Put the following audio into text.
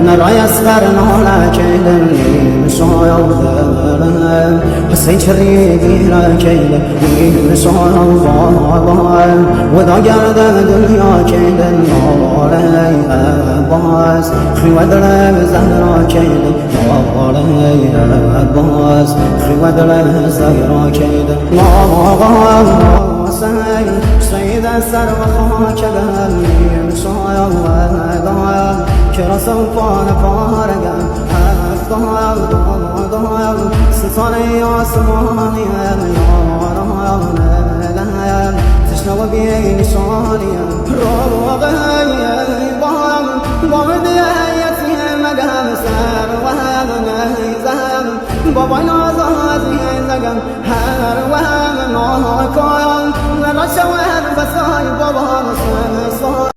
نرى يسخر نولا كيدن مسويا حسين شريدي لا كيدن مسويا وذا قرد دنيا كيدن مولاي أباس خواد زهرا كيدن مولاي أباس خواد زهرا كيدن سيد السر وخاك بهمي مسويا كرا سوفان فارقا أفضل ستاني عصماني يا تشنو بيني شاني روغي بامدي يتي مقام سار وهم نهيزم بابا نازازي زقم هر وهم ناكايا نرشوه بساي بابا